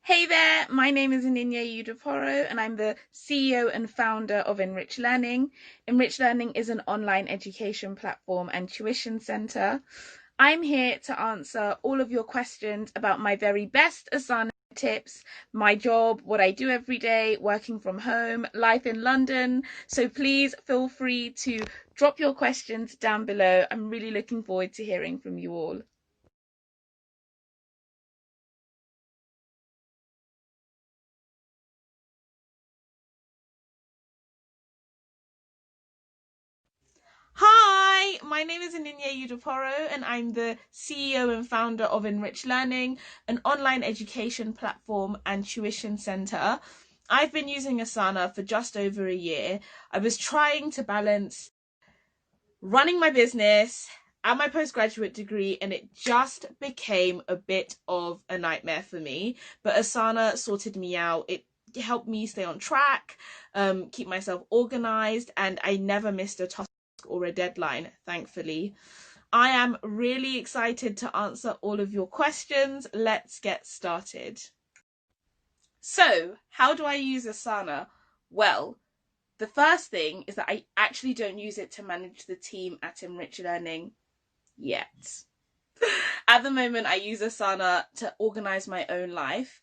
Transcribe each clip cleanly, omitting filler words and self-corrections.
Hey there, my name is Onyinye Udokporo and I'm the CEO and founder of Enrich Learning. Enrich Learning is an online education platform and tuition center. I'm here to answer all of your questions about my very best Asana tips, my job, what I do every day, working from home, life in London. So please feel free to drop your questions down below. I'm really looking forward to hearing from you all. Hi, my name is Onyinye Udokporo and I'm the CEO and founder of Enrich Learning, an online education platform and tuition center. I've been using Asana for just over a year. I was trying to balance running my business and my postgraduate degree, and it just became a bit of a nightmare for me. But Asana sorted me out. It helped me stay on track, keep myself organized, and I never missed a task or a deadline, thankfully. I am really excited to answer all of your questions. Let's get started. So, how do I use Asana? Well, the first thing is that I actually don't use it to manage the team at Enrich Learning yet. At the moment, I use Asana to organize my own life.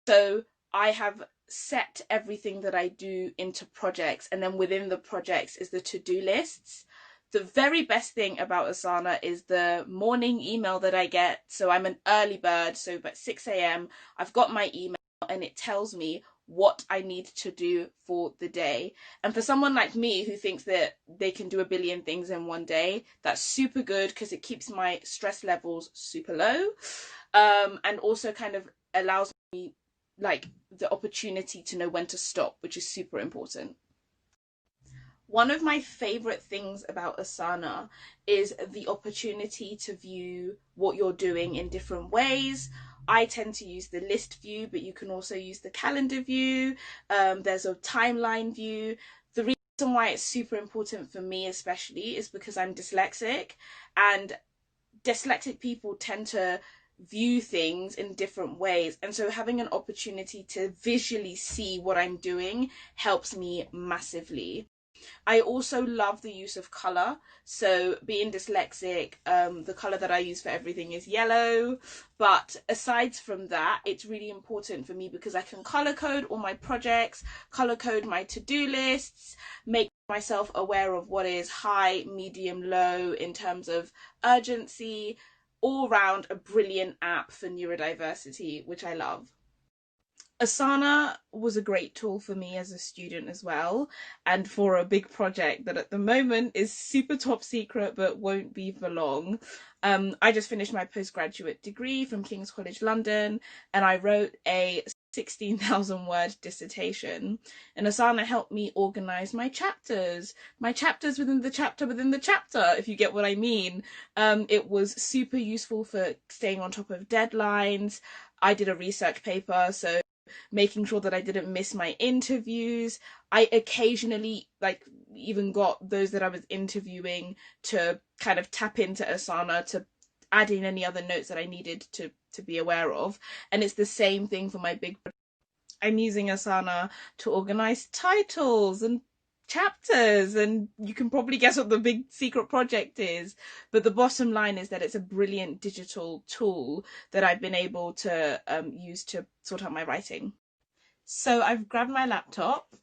So I have set everything that I do into projects, and then within the projects is the to-do lists. The very best thing about Asana is the morning email that I get. So I'm an early bird. So by 6 a.m., I've got my email and it tells me what I need to do for the day. And for someone like me who thinks that they can do a billion things in one day, that's super good because it keeps my stress levels super low. And also kind of allows me like the opportunity to know when to stop, which is super important. One of my favorite things about Asana is the opportunity to view what you're doing in different ways. I tend to use the list view, but you can also use the calendar view. There's a timeline view. The reason why it's super important for me, especially, is because I'm dyslexic, and dyslexic people tend to view things in different ways. And so having an opportunity to visually see what I'm doing helps me massively. I also love the use of color. So being dyslexic, the color that I use for everything is yellow. But aside from that, it's really important for me because I can color code all my projects, color code my to-do lists, make myself aware of what is high, medium, low in terms of urgency. All round a brilliant app for neurodiversity, which I love. Asana was a great tool for me as a student as well, and for a big project that at the moment is super top secret but won't be for long. I just finished my postgraduate degree from King's College London, and I wrote a 16,000 word dissertation. And Asana helped me organize my chapters within the chapter within the chapter, if you get what I mean. It was super useful for staying on top of deadlines. I did a research paper, so making sure that I didn't miss my interviews. I occasionally even got those that I was interviewing to kind of tap into Asana to add in any other notes that I needed to be aware of. And it's the same thing for my big. I'm using Asana to organize titles and chapters, and you can probably guess what the big secret project is. But the bottom line is that it's a brilliant digital tool that I've been able to use to sort out my writing. So I've grabbed my laptop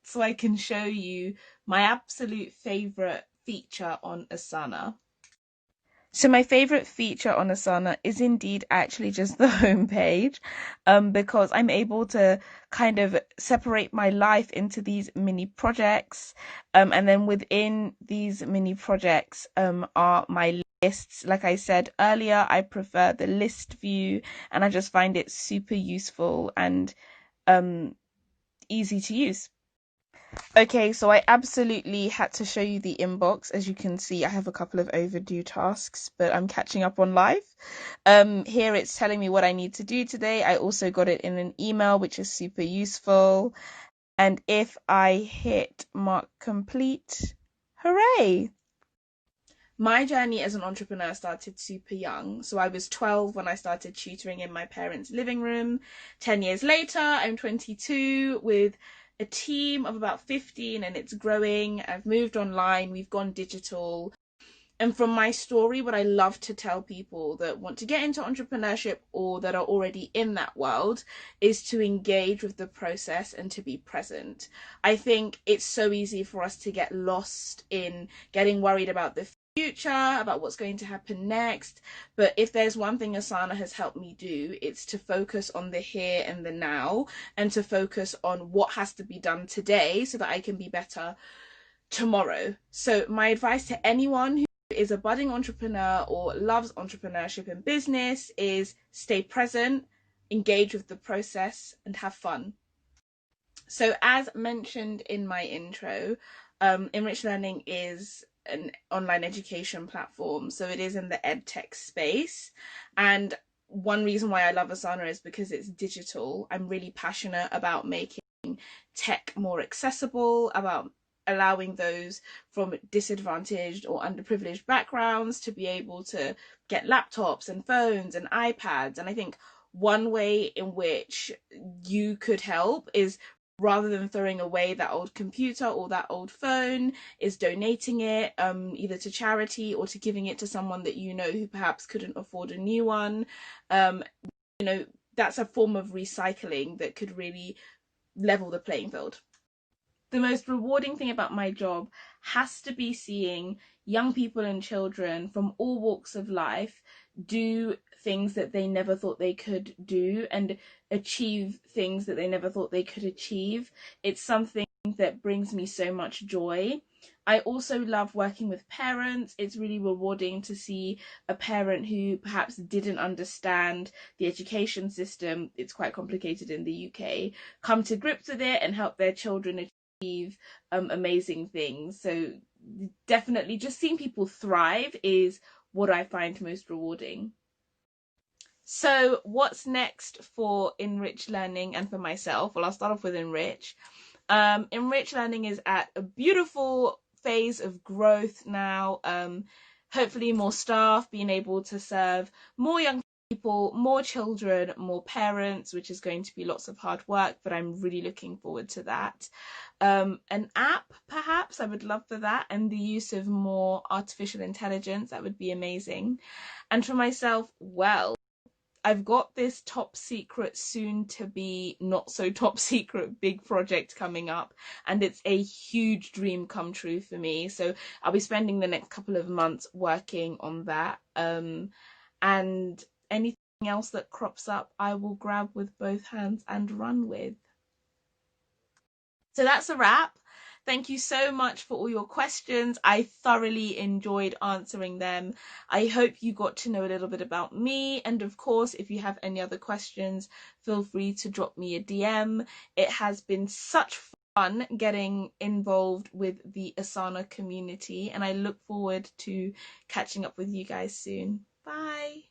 so I can show you my absolute favorite feature on Asana. So my favorite feature on Asana is indeed actually just the homepage, because I'm able to kind of separate my life into these mini projects, and then within these mini projects are my lists. Like I said earlier, I prefer the list view, and I just find it super useful and easy to use. Okay, so I absolutely had to show you the inbox. As you can see, I have a couple of overdue tasks, but I'm catching up on life. Here it's telling me what I need to do today. I also got it in an email, which is super useful. And if I hit mark complete, hooray! My journey as an entrepreneur started super young. So I was 12 when I started tutoring in my parents' living room. 10 years later, I'm 22 with a team of about 15 and it's growing. I've moved online, we've gone digital. And from my story, what I love to tell people that want to get into entrepreneurship or that are already in that world is to engage with the process and to be present. I think it's so easy for us to get lost in getting worried about the future, about what's going to happen next. But if there's one thing Asana has helped me do, it's to focus on the here and the now and to focus on what has to be done today so that I can be better tomorrow. So my advice to anyone who is a budding entrepreneur or loves entrepreneurship and business is stay present, engage with the process, and have fun. So as mentioned in my intro, Enrich Learning is an online education platform. So it is in the edtech space. And one reason why I love Asana is because it's digital. I'm really passionate about making tech more accessible, about allowing those from disadvantaged or underprivileged backgrounds to be able to get laptops and phones and iPads. And I think one way in which you could help is, rather than throwing away that old computer or that old phone, is donating it either to charity or to giving it to someone that you know who perhaps couldn't afford a new one. That's a form of recycling that could really level the playing field. The most rewarding thing about my job has to be seeing young people and children from all walks of life do things that they never thought they could do and achieve things that they never thought they could achieve. It's something that brings me so much joy. I also love working with parents. It's really rewarding to see a parent who perhaps didn't understand the education system, it's quite complicated in the UK, come to grips with it and help their children achieve amazing things. So definitely just seeing people thrive is what I find most rewarding. So what's next for Enrich Learning and for myself? Well, I'll start off with Enrich. Enrich Learning is at a beautiful phase of growth now. Hopefully more staff, being able to serve more young people, more children, more parents, which is going to be lots of hard work, but I'm really looking forward to that. An app, perhaps, I would love for that, and the use of more artificial intelligence, that would be amazing. And for myself, well, I've got this top secret, soon to be not so top secret big project coming up, and it's a huge dream come true for me. So I'll be spending the next couple of months working on that. And anything else that crops up, I will grab with both hands and run with. So that's a wrap. Thank you so much for all your questions. I thoroughly enjoyed answering them. I hope you got to know a little bit about me. And of course, if you have any other questions, feel free to drop me a DM. It has been such fun getting involved with the Asana community, and I look forward to catching up with you guys soon. Bye.